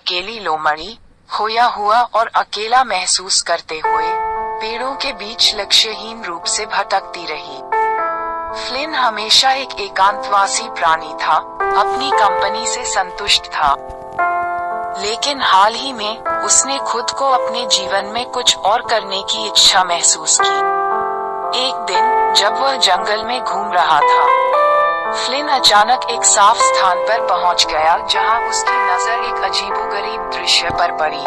अकेली लोमड़ी, खोया हुआ और अकेला महसूस करते हुए पेड़ों के बीच लक्ष्यहीन रूप से भटकती रही। फ्लिन हमेशा एक एकांतवासी प्राणी था, अपनी कंपनी से संतुष्ट था। लेकिन हाल ही में उसने खुद को अपने जीवन में कुछ और करने की इच्छा महसूस की। एक दिन जब वह जंगल में घूम रहा था, फ्लिन अचानक एक साफ स्थान पर पहुंच गया जहां उसकी नजर एक अजीबोगरीब दृश्य पर पड़ी।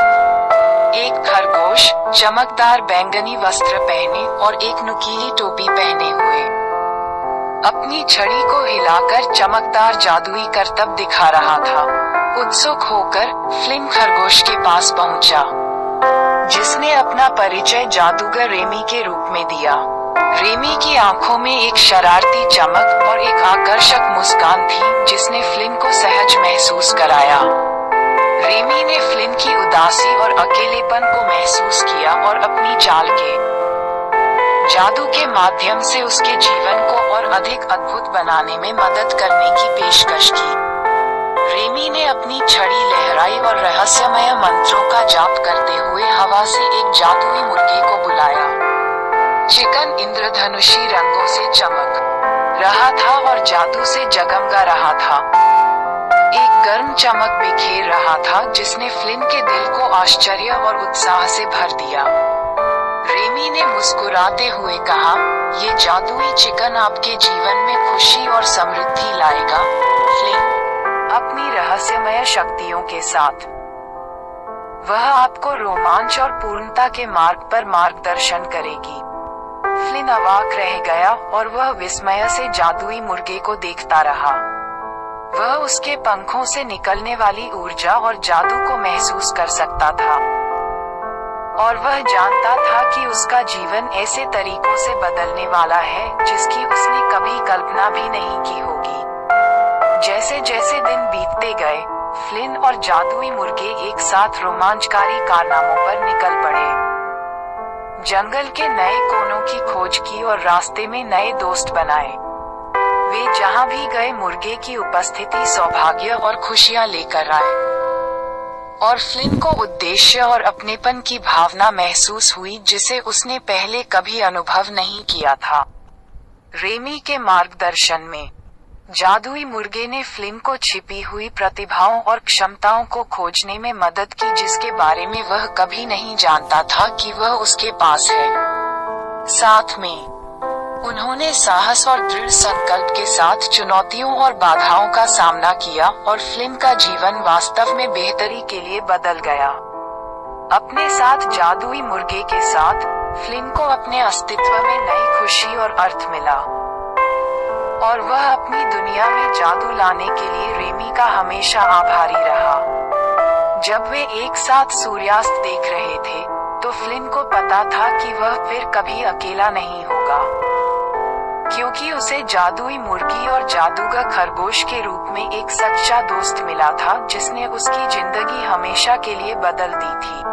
एक खरगोश चमकदार बैंगनी वस्त्र पहने और एक नुकीली टोपी पहने हुए अपनी छड़ी को हिलाकर चमकदार जादुई करतब दिखा रहा था। उत्सुक होकर फ्लिन खरगोश के पास पहुंचा, जिसने अपना परिचय जादूगर रेमी के रूप में दिया। रेमी की आंखों में एक शरारती चमक और एक आकर्षक मुस्कान थी जिसने फ्लिन को सहज महसूस कराया। रेमी ने फ्लिन की उदासी और अकेलेपन को महसूस किया और अपनी चाल के जादू के माध्यम से उसके जीवन को और अधिक अद्भुत बनाने में मदद करने की पेशकश की। रेमी ने अपनी छड़ी लहराई और रहस्यमय मंत्रों का जाप करते हुए हवा से एक जादुई मुर्गे को बुलाया। चिकन इंद्रधनुषी रंगों से चमक रहा था और जादू से जगमगा रहा था। एक गर्म चमक बिखेर रहा था जिसने फ्लिन के दिल को आश्चर्य और उत्साह से भर दिया। रेमी ने मुस्कुराते हुए कहा, ये जादुई चिकन आपके जीवन में खुशी और समृद्धि लाएगा, फ्लिन। अपनी रहस्यमय शक्तियों के साथ वह आपको रोमांच और पूर्णता के मार्ग पर मार्गदर्शन करेगी। फ्लिन अवाक रह गया और वह विस्मय से जादुई मुर्गे को देखता रहा। वह उसके पंखों से निकलने वाली ऊर्जा और जादू को महसूस कर सकता था, और वह जानता था कि उसका जीवन ऐसे तरीकों से बदलने वाला है जिसकी उसने कभी कल्पना भी नहीं की होगी। जैसे जैसे दिन बीतते गए, फ्लिन और जादुई मुर्गे एक साथ रोमांचकारी कारनामों पर निकल पड़े। जंगल के नए कोनों की खोज की और रास्ते में नए दोस्त बनाए। वे जहां भी गए मुर्गे की उपस्थिति सौभाग्य और खुशियां लेकर आए, और फ्लिन को उद्देश्य और अपनेपन की भावना महसूस हुई जिसे उसने पहले कभी अनुभव नहीं किया था। रेमी के मार्गदर्शन में जादुई मुर्गे ने फ्लिन को छिपी हुई प्रतिभाओं और क्षमताओं को खोजने में मदद की जिसके बारे में वह कभी नहीं जानता था कि वह उसके पास है। साथ में उन्होंने साहस और दृढ़ संकल्प के साथ चुनौतियों और बाधाओं का सामना किया और फ्लिन का जीवन वास्तव में बेहतरी के लिए बदल गया। अपने साथ जादुई मुर्गे के साथ फ्लिन को अपने अस्तित्व में नई खुशी और अर्थ मिला, और वह अपनी दुनिया में जादू लाने के लिए रेमी का हमेशा आभारी रहा। जब वे एक साथ सूर्यास्त देख रहे थे, तो फ्लिन को पता था कि वह फिर कभी अकेला नहीं होगा, क्योंकि उसे जादुई मुर्गी और जादूगर खरगोश के रूप में एक सच्चा दोस्त मिला था जिसने उसकी जिंदगी हमेशा के लिए बदल दी थी।